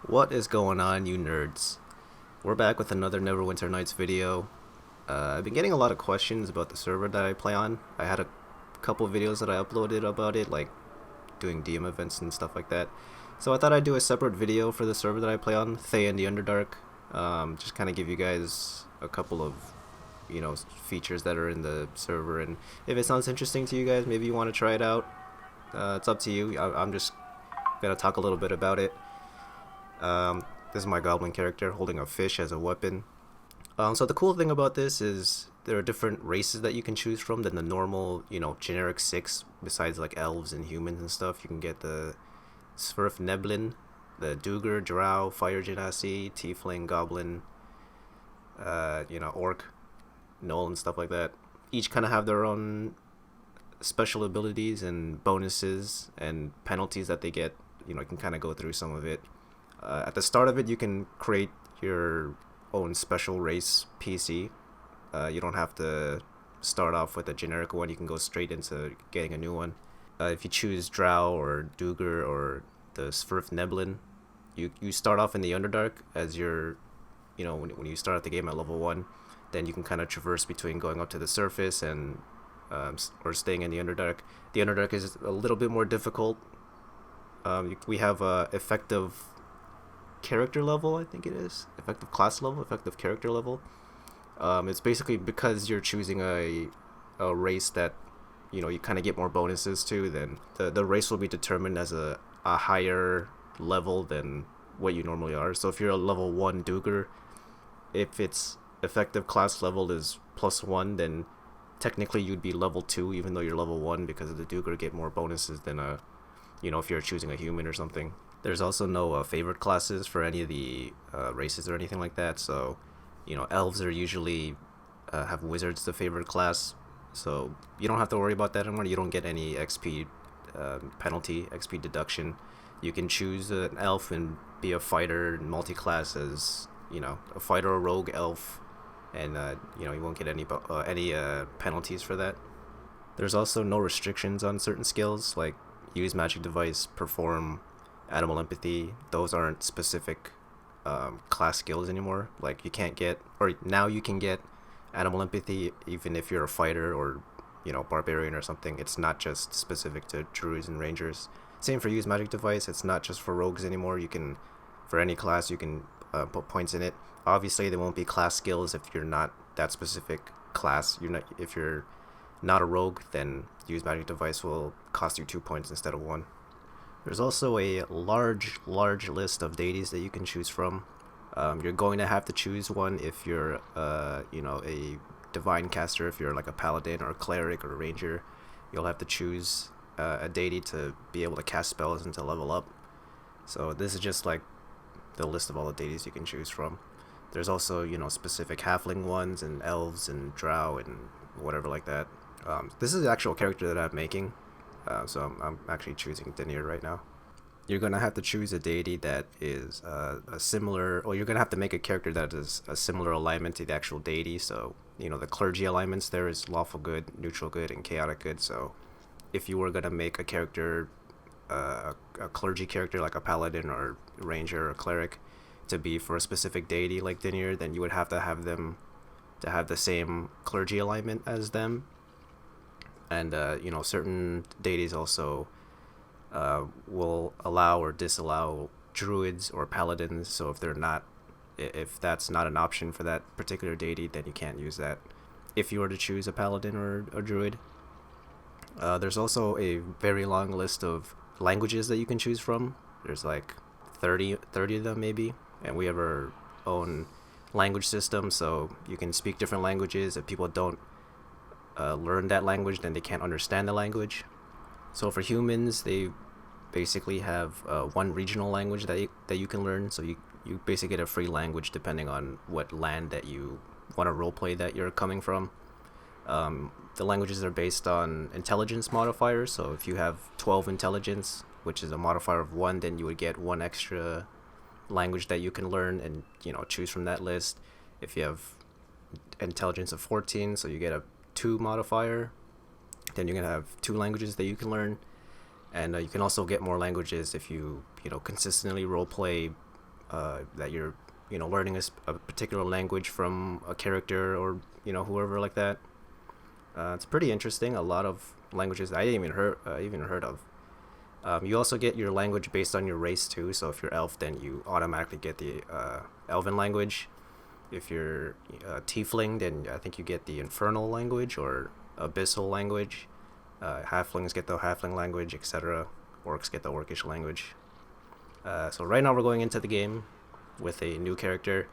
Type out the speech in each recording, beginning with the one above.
What is going on, you nerds? We're back with another Neverwinter Nights video. I've been getting a lot of questions about the server that I play on. I had a couple videos that I uploaded about it, like doing DM events and stuff like that. So I thought I'd do a separate video for the server that I play on, Thay and the Underdark. Just kind of give you guys a couple of, features that are in the server, and if it sounds interesting to you guys, maybe you want to try it out. It's up to you. I'm just gonna talk a little bit about it. This is my goblin character holding a fish as a weapon. So the cool thing about this is there are different races that you can choose from than the normal, generic six. Besides like elves and humans and stuff, you can get the Swerf Neblin, the Duger, Drow, Fire Genasi, Tiefling, Goblin, Orc, Gnoll, and stuff like that. Each kind of have their own special abilities and bonuses and penalties that they get. You can kind of go through some of it. At the start of it, you can create your own special race PC. You don't have to start off with a generic one. You can go straight into getting a new one. If you choose Drow or Duger or the Swerf Neblin, you start off in the Underdark as your, when you start at the game at level 1, then you can kind of traverse between going up to the surface and or staying in the Underdark. The Underdark is a little bit more difficult. We have effective character level, I think it is. Effective class level, effective character level. It's basically because you're choosing a race that you kind of get more bonuses to, then the race will be determined as a higher level than what you normally are. So if you're a level 1 Duger, if its effective class level is +1, then technically you'd be level 2 even though you're level 1, because the Duger get more bonuses than if you're choosing a human or something. There's also no favorite classes for any of the races or anything like that. So, elves are usually have wizards the favorite class. So you don't have to worry about that anymore. You don't get any XP penalty, XP deduction. You can choose an elf and be a fighter multi-class as, a fighter or rogue elf, and you won't get any penalties for that. There's also no restrictions on certain skills, like use magic device, perform animal empathy. Those aren't specific class skills anymore. Like you can't get, or now you can get animal empathy even if you're a fighter or barbarian or something. It's not just specific to druids and rangers. Same for use magic device. It's not just for rogues anymore. You can, for any class, you can put points in it. Obviously, there won't be class skills if you're not that specific class. If you're not a rogue, then use magic device will cost you 2 points instead of 1. There's also a large list of deities that you can choose from. You're going to have to choose one if you're, a divine caster. If you're like a paladin or a cleric or a ranger, you'll have to choose a deity to be able to cast spells and to level up. So this is just like the list of all the deities you can choose from. There's also, specific halfling ones and elves and drow and whatever like that. This is the actual character that I'm making. So I'm actually choosing Denier right now. You're going to have to choose a deity that is a similar, or you're going to have to make a character that is a similar alignment to the actual deity. So, the clergy alignments there is lawful good, neutral good, and chaotic good. So if you were going to make a character, a clergy character like a paladin or ranger or cleric, to be for a specific deity like Denier, then you would have to have them to have the same clergy alignment as them. And certain deities also will allow or disallow druids or paladins. So if that's not an option for that particular deity, then you can't use that if you were to choose a paladin or a druid. There's also a very long list of languages that you can choose from. There's like 30 of them maybe, and we have our own language system, so you can speak different languages. If people don't learn that language, then they can't understand the language. So for humans, they basically have one regional language that you can learn. So you basically get a free language depending on what land that you want to roleplay that you're coming from. The languages are based on intelligence modifiers. So if you have 12 intelligence, which is a modifier of 1, then you would get 1 extra language that you can learn and choose from that list. If you have intelligence of 14, so you get a 2 modifier, then you're going to have 2 languages that you can learn. And you can also get more languages if you consistently roleplay that you're learning a particular language from a character or whoever like that. It's pretty interesting. A lot of languages I didn't even heard of. You also get your language based on your race too. So if you're elf, then you automatically get the elven language. If you're tiefling, then I think you get the infernal language or abyssal language. Halflings get the halfling language, etc. Orcs get the orcish language. So right now we're going into the game with a new character.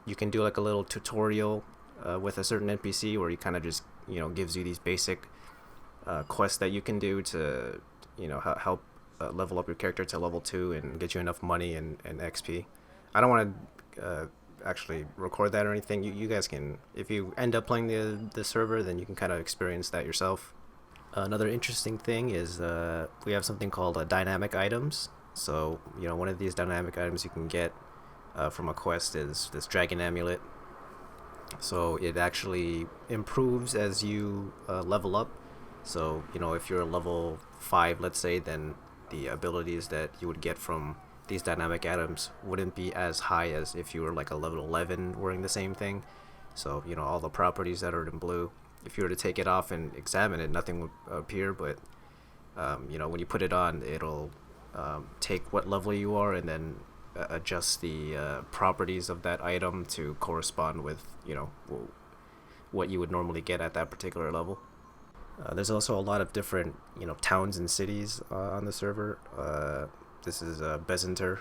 You can do like a little tutorial with a certain NPC where he kind of just gives you these basic quests that you can do to help level up your character to level 2 and get you enough money and XP. I don't want to actually record that or anything. You guys can, if you end up playing the server, then you can kind of experience that yourself. Another interesting thing is we have something called dynamic items. So one of these dynamic items you can get from a quest is this dragon amulet. So it actually improves as you level up. So if you're level 5, let's say, then the abilities that you would get from these dynamic items wouldn't be as high as if you were like a level 11 wearing the same thing. So all the properties that are in blue, if you were to take it off and examine it, nothing would appear. But when you put it on, it'll take what level you are and then adjust the properties of that item to correspond with what you would normally get at that particular level. There's also a lot of different towns and cities on the server. This is Bezinter,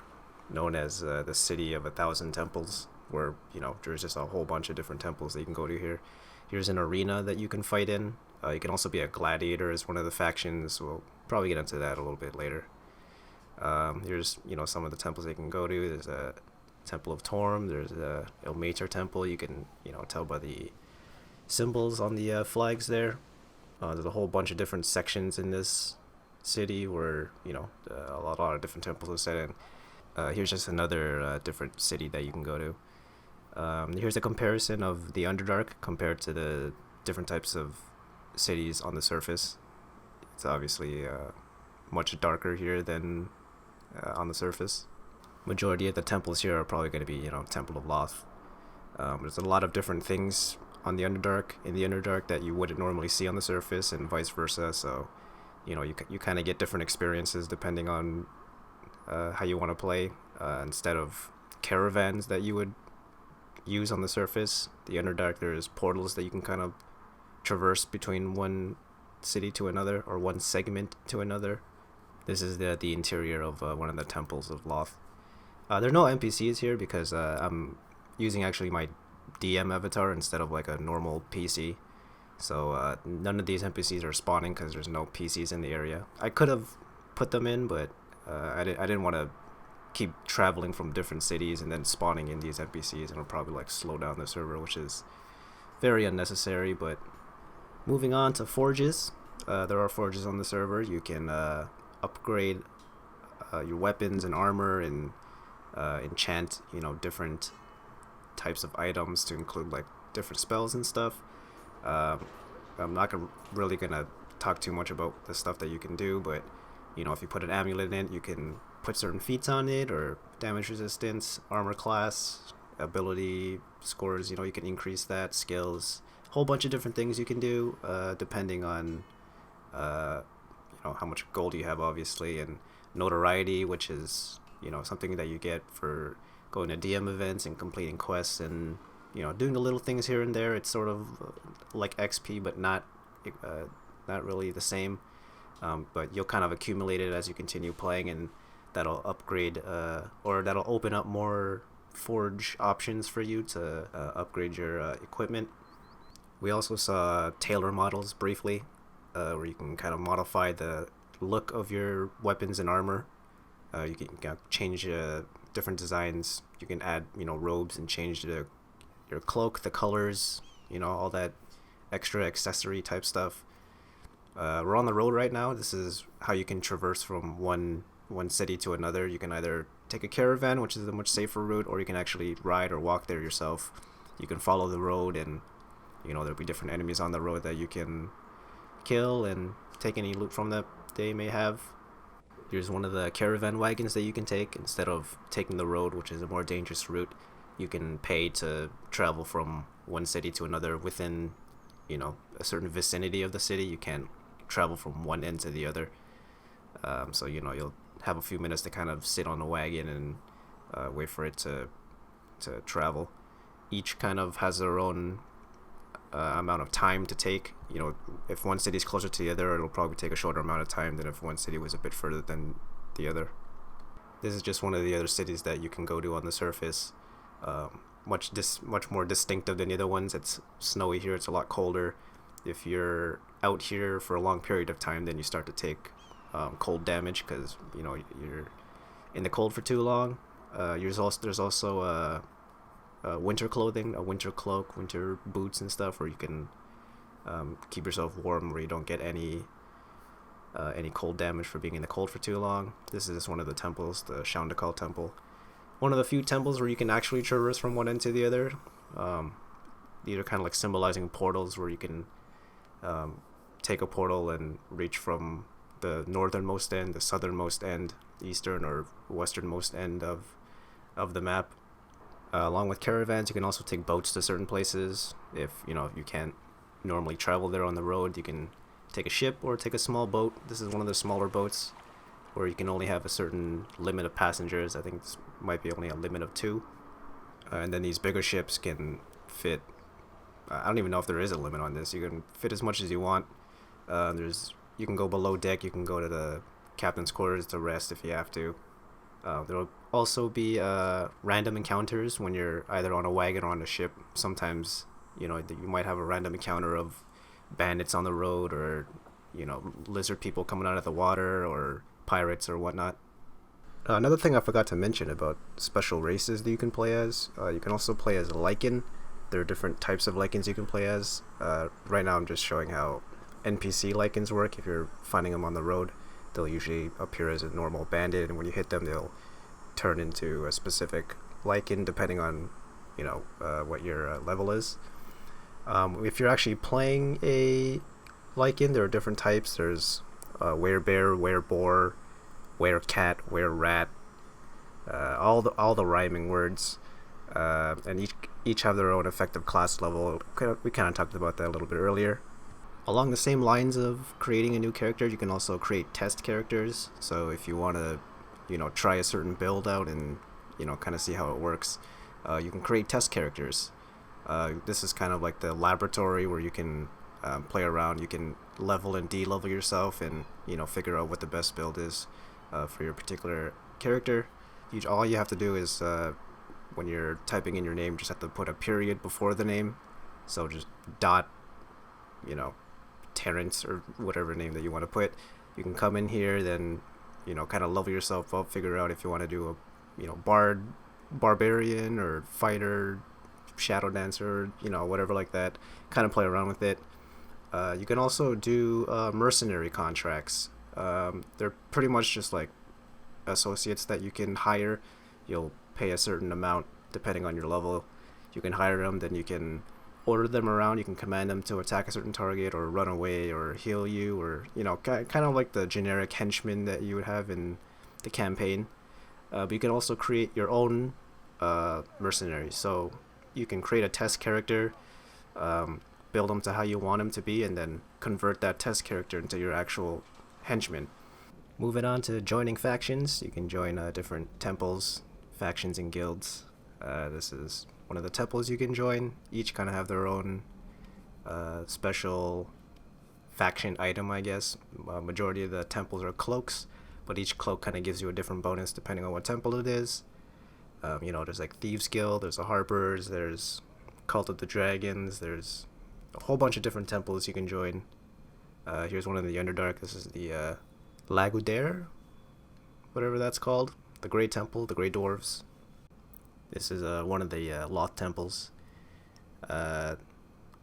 known as the city of 1,000 temples, where there's just a whole bunch of different temples that you can go to here. Here's an arena that you can fight in. You can also be a gladiator as one of the factions. We'll probably get into that a little bit later. Here's some of the temples they can go to. There's a Temple of Torm. There's a Ilmater Temple. You can tell by the symbols on the flags there. There's a whole bunch of different sections in this city where a lot of different temples are set in. Here's just another different city that you can go to. Here's a comparison of the Underdark compared to the different types of cities on the surface. It's obviously much darker here than on the surface. Majority of the temples here are probably going to be Temple of Loth. There's a lot of different things in the Underdark that you wouldn't normally see on the surface, and vice versa. So you kind of get different experiences depending on how you want to play. Instead of caravans that you would use on the surface, the Underdark, there's portals that you can kind of traverse between one city to another, or one segment to another. This is the interior of one of the temples of Loth. There are no NPCs here because I'm using actually my DM avatar instead of like a normal PC. So none of these NPCs are spawning because there's no PCs in the area. I could have put them in, but I didn't want to keep traveling from different cities and then spawning in these NPCs, and it'll probably like slow down the server, which is very unnecessary. But moving on to forges, there are forges on the server. You can upgrade your weapons and armor and enchant different types of items to include like different spells and stuff. I'm not really gonna talk too much about the stuff that you can do, but if you put an amulet in it, you can put certain feats on it, or damage resistance, armor class, ability scores. You can increase that, skills, whole bunch of different things you can do depending on how much gold you have, obviously, and notoriety, which is something that you get for going to DM events and completing quests and doing the little things here and there. It's sort of like XP, but not really the same. But you'll kind of accumulate it as you continue playing, and that'll upgrade or that'll open up more forge options for you to upgrade your equipment. We also saw tailor models briefly, where you can kind of modify the look of your weapons and armor. You can change different designs. You can add robes and change your cloak, the colors, all that extra accessory type stuff. We're on the road right now. This is how you can traverse from one city to another. You can either take a caravan, which is a much safer route, or you can actually ride or walk there yourself. You can follow the road, and there'll be different enemies on the road that you can kill and take any loot from that they may have. Here's one of the caravan wagons that you can take instead of taking the road, which is a more dangerous route. You can pay to travel from one city to another within, a certain vicinity of the city. You can't travel from one end to the other. So you'll have a few minutes to kind of sit on the wagon and wait for it to travel. Each kind of has their own amount of time to take. If one city is closer to the other, it'll probably take a shorter amount of time than if one city was a bit further than the other. This is just one of the other cities that you can go to on the surface. Much more distinctive than the other ones. It's snowy here. It's a lot colder. If you're out here for a long period of time, then you start to take cold damage because you're in the cold for too long. There's also winter clothing, a winter cloak, winter boots and stuff, where you can keep yourself warm, where you don't get any cold damage for being in the cold for too long. This is one of the temples, the Shandakal temple. One of the few temples where you can actually traverse from one end to the other. These are kind of like symbolizing portals where you can take a portal and reach from the northernmost end, the southernmost end, eastern or westernmost end of the map. Along with caravans, you can also take boats to certain places. If you can't normally travel there on the road, you can take a ship or take a small boat. This is one of the smaller boats where you can only have a certain limit of passengers. I think this might be only a limit of 2. And then these bigger ships can fit, I don't even know if there is a limit on this. You can fit as much as you want. You can go below deck. You can go to the captain's quarters to rest if you have to. There will also be random encounters when you're either on a wagon or on a ship. Sometimes, you might have a random encounter of bandits on the road, or, lizard people coming out of the water, or pirates or whatnot. Another thing I forgot to mention about special races that you can play as. You can also play as a Lycan. There are different types of Lycans you can play as. Right now I'm just showing how NPC Lycans work. If you're finding them on the road, they'll usually appear as a normal bandit, and when you hit them, they'll turn into a specific Lycan depending on, what your level is. If you're actually playing a Lycan, there are different types. There's werebear, wereboar, werecat, wererat, all the rhyming words, and each have their own effective class level. We kind of talked about that a little bit earlier. Along the same lines of creating a new character, you can also create test characters. So if you want to, try a certain build out and, kind of see how it works, you can create test characters. This is kind of like the laboratory where you can play around. You can level and de-level yourself and, figure out what the best build is for your particular character. All you have to do is, when you're typing in your name, just have to put a period before the name. So just dot, Terrence or whatever name that you want to put. You can come in here, then kind of level yourself up, figure out if you want to do a bard, barbarian, or fighter, shadow dancer, whatever like that. Kind of play around with it. You can also do mercenary contracts. They're pretty much just like associates that you can hire. You'll pay a certain amount depending on your level. You can hire them, then you can order them around. You can command them to attack a certain target or run away or heal you, or kind of like the generic henchmen that you would have in the campaign. But you can also create your own mercenaries. So you can create a test character, build them to how you want them to be, and then convert that test character into your actual henchman. Moving on to joining factions, you can join different temples, factions, and guilds. This is one of the temples you can join. Each kind of have their own special faction item, I guess. Majority of the temples are cloaks, but each cloak kind of gives you a different bonus depending on what temple it is. There's like Thieves Guild, there's the Harpers, there's Cult of the Dragons, there's a whole bunch of different temples you can join. Here's one in the Underdark. This is the Lagudere, whatever that's called. The Grey Temple, the Grey Dwarves. This is one of the Loth temples. Got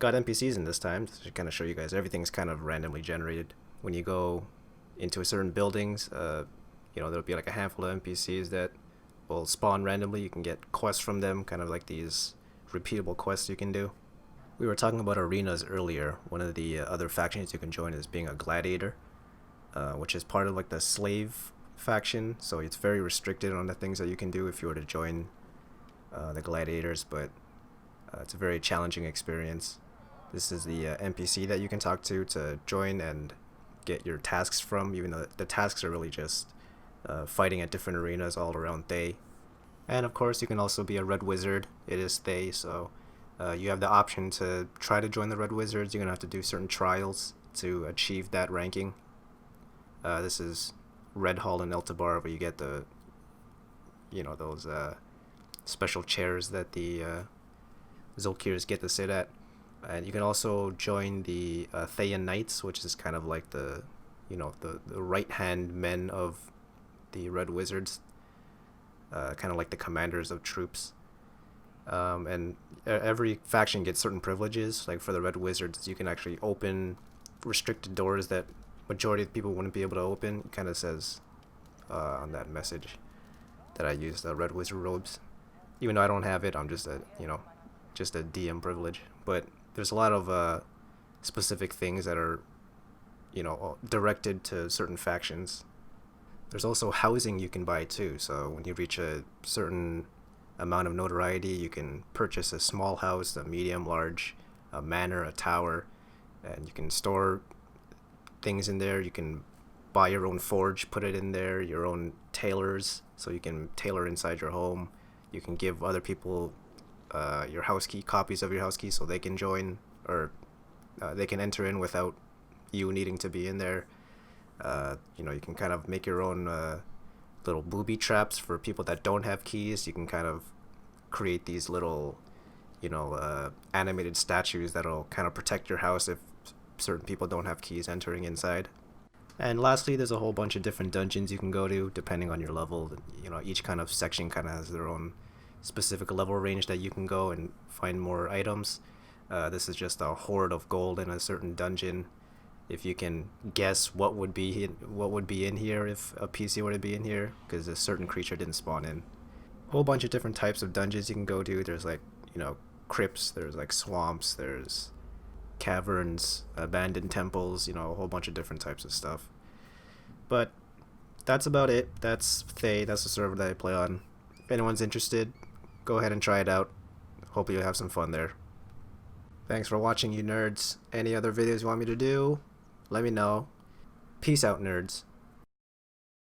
NPCs in this time to kind of show you guys. Everything's kind of randomly generated. When you go into a certain buildings, there'll be like a handful of NPCs that will spawn randomly. You can get quests from them, kind of like these repeatable quests you can do. We were talking about arenas earlier. One of the other factions you can join is being a gladiator, which is part of like the slave faction, so it's very restricted on the things that you can do if you were to join the gladiators, but it's a very challenging experience. This is the NPC that you can talk to join and get your tasks from, even though the tasks are really just fighting at different arenas all around Thay. And of course, you can also be a Red Wizard. It is Thay, so you have the option to try to join the Red Wizards. You're going to have to do certain trials to achieve that ranking. This is Red Hall in Eltabar, where you get the, those special chairs that the Zolkirs get to sit at. And you can also join the Thayan Knights, which is kind of like the right-hand men of the Red Wizards, kind of like the commanders of troops. And every faction gets certain privileges. Like for the Red Wizards, you can actually open restricted doors that majority of people wouldn't be able to open. It kind of says on that message that I use the Red Wizard robes. Even though I don't have it, I'm just a DM privilege. But there's a lot of specific things that are, directed to certain factions. There's also housing you can buy too. So when you reach a certain amount of notoriety, you can purchase a small house, a medium, large, a manor, a tower, and you can store things in there. You can buy your own forge, put it in there, your own tailors, so you can tailor inside your home. You can give other people your house key, copies of your house key, so they can join, or they can enter in without you needing to be in there. You can kind of make your own little booby traps for people that don't have keys. You can kind of create these little, animated statues that'll kind of protect your house if certain people don't have keys entering inside. And lastly, there's a whole bunch of different dungeons you can go to depending on your level. Each kind of section kind of has their own specific level range that you can go and find more items. This is just a hoard of gold in a certain dungeon. If you can guess what would be in here if a PC were to be in here, because a certain creature didn't spawn in. A whole bunch of different types of dungeons you can go to. There's crypts, there's swamps, there's caverns, abandoned temples, a whole bunch of different types of stuff. But that's about it. That's Thay. That's the server that I play on. If anyone's interested, go ahead and try it out. Hope you'll have some fun there. Thanks for watching, you nerds. Any other videos you want me to do, let me know. Peace out, nerds.